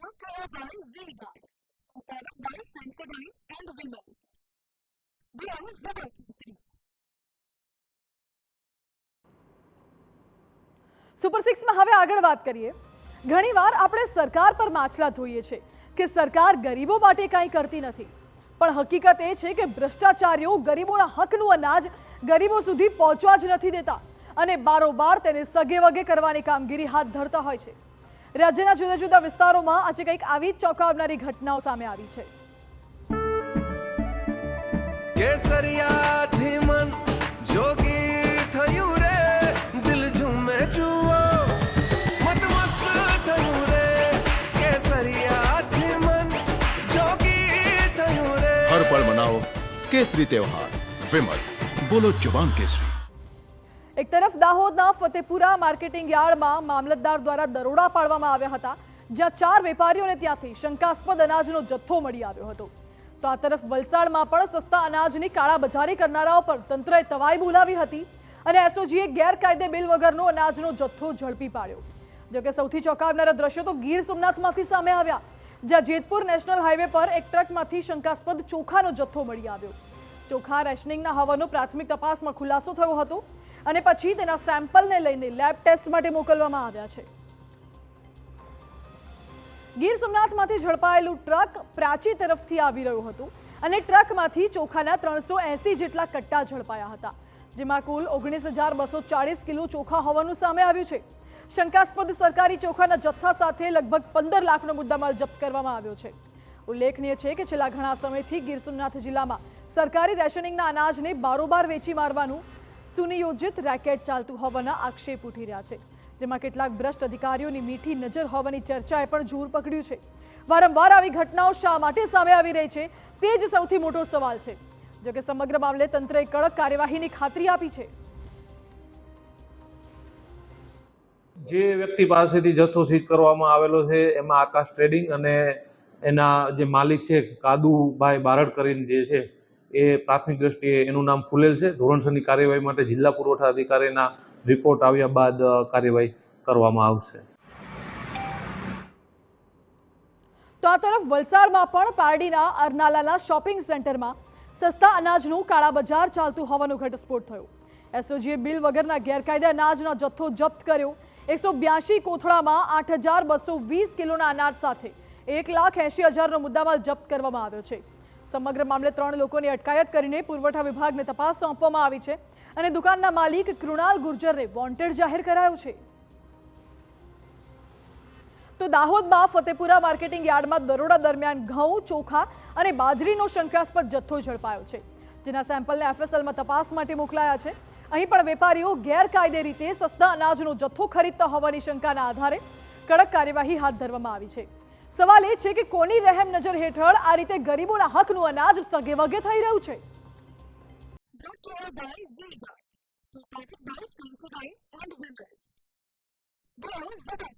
brought to you by V-Guard, a product by Sensodyne and Vimal. We are Zebra. Super 6 માં હવે આગળ વાત કરીએ। ઘણીવાર આપણે સરકાર પર માછલા ધોઈએ છીએ કે સરકાર ગરીબો માટે કંઈ કરતી નથી, પણ હકીકત એ છે કે ભ્રષ્ટાચારીઓ ગરીબોના હકનું અનાજ ગરીબો સુધી પહોંચવા જ નથી દેતા અને બારોબાર તેને સગે વગે કરવાની કામગીરી હાથ ધરતા હોય છે। રાજ્યના જુદા જુદા વિસ્તારોમાં આજે કંઈક આવી જ ચોંકાવનારી ઘટનાઓ સામે આવી છે। કેસરિયાથી મન જોગી થયું રે, દિલ ઝૂમે જુઓ મત મસ્ત થયું રે, કેસરિયાથી મન જોગી થયું રે। હર પળ મનાવો કેસરી તહેવાર, વિમલ બોલો જુબાન કેસરી। એક તરફ દાહોદના ફતેપુરા માર્કેટિંગ યાર્ડમાં મામલતદાર દ્વારા દરોડા પાડવામાં આવ્યા હતા, જ્યાં 4 વેપારીઓને ત્યાંથી શંકાસ્પદ અનાજનો જથ્થો મળી આવ્યો હતો। તો આ તરફ વલસાડમાં પણ સસ્તા અનાજની કાળાબજારી કરનારાઓ પર તંત્રએ તવાઈ બોલાવી હતી અને એસઓજીએ ગેરકાયદે બિલ વગરનો અનાજનો જથ્થો ઝડપી પાડ્યો। જોકે સૌથી ચોંકાવનારા દ્રશ્યો તો ગીર સોમનાથમાંથી સામે આવ્યા, જ્યાં જેતપુર નેશનલ હાઈવે પર એક ટ્રકમાંથી શંકાસ્પદ ચોખાનો જથ્થો મળી આવ્યો। ચોખા રેશનિંગના હોવાનો પ્રાથમિક તપાસમાં ખુલાસો થયો હતો અને પછી તેના સેમ્પલને લઈને લેબ ટેસ્ટ માટે મોકલવામાં આવ્યા છે। ગીર સોમનાથમાંથી ઝડપાયેલું ટ્રક પ્રાચી તરફથી આવી રહ્યું હતું અને ટ્રકમાંથી ચોખાના 380 જેટલા કટ્ટા ઝડપાયા હતા, જેમાં કુલ 19,240 કિલો ચોખા હોવાનું સામે આવ્યું છે। શંકાસ્પદ સરકારી ચોખાના જથ્થા સાથે લગભગ 15 લાખનો મુદ્દામાલ જપ્ત કરવામાં આવ્યો છે। ઉલ્લેખનીય છે કે છેલ્લા ઘણા સમયથી ગીર સોમનાથ જિલ્લામાં સરકારી રેશનિંગના અનાજને બારોબાર વેચી મારવાનું સુનિયોજિત રેકેટ ચાલતું હોવાના આક્ષેપ ઉઠી રહ્યા છે, જેમાં કેટલાક ભ્રષ્ટ અધિકારીઓની મીઠી નજર હોવાની ચર્ચાએ પણ જોર પકડ્યું છે। વારંવાર આવી ઘટનાઓ શા માટે સામે આવી રહી છે તે જ સૌથી મોટો સવાલ છે। જોકે સમગ્ર મામલે તંત્રએ કડક કાર્યવાહીની ખાતરી આપી છે। જે વ્યક્તિ પાસેથી જથ્થો સીઝ કરવામાં આવેલો છે એમાં આકાશ ટ્રેડિંગ અને એના જે માલિક છે કાદુભાઈ બારડ કરીને જે છે એ પ્રાથમિક દ્રષ્ટિએ એનું નામ ખુલેલ છે। ધોરણસરની કાર્યવાહી માટે જિલ્લા પુરવઠા અધિકારીના રિપોર્ટ આવ્યા બાદ કાર્યવાહી કરવામાં આવશે। તો આ તરફ વલસાડમાં પણ પારડીના અરનાલાના શોપિંગ સેન્ટરમાં સસ્તા અનાજનું કાળાબજાર ચાલતું હોવાનો ઘટસ્ફોટ થયો। એસઓજીએ બિલ વગરના ગેરકાયદે અનાજનો જથ્થો જપ્ત કર્યો। 182 કોથળામાં 8,220 કિલોના અનાજ સાથે 1,80,000નો મુદ્દામાલ જપ્ત કરવામાં આવ્યો છે। સમગ્ર મામલે 3 લોકોની અટકાયત કરીને પુરવઠા વિભાગને તપાસ સોંપવામાં આવી છે અને દુકાનના માલિક કૃણાલ ગુર્જરને વોન્ટેડ જાહેર કરાયો છે। તો દાહોદમાં ફતેપુરા માર્કેટિંગ યાર્ડમાં દરોડા દરમિયાન ઘઉં, ચોખા અને બાજરીનો શંકાસ્પદ જથ્થો ઝડપાયો છે, જેના સેમ્પલને એફએસએલમાં તપાસ માટે મોકલાયા છે। અહીં પણ વેપારીઓ ગેરકાયદે રીતે સસ્તા અનાજનો જથ્થો ખરીદતા હોવાની શંકાના આધારે કડક કાર્યવાહી હાથ ધરવામાં આવી છે। સવાલ એ છે કે કોની રહેમ નજર હેઠળ આ રીતે ગરીબોના હકનું અનાજ સગે વગે થઈ રહ્યું છે। Brought to you by V-Guard, a product by Sensodyne and Vimal. We are Zebra.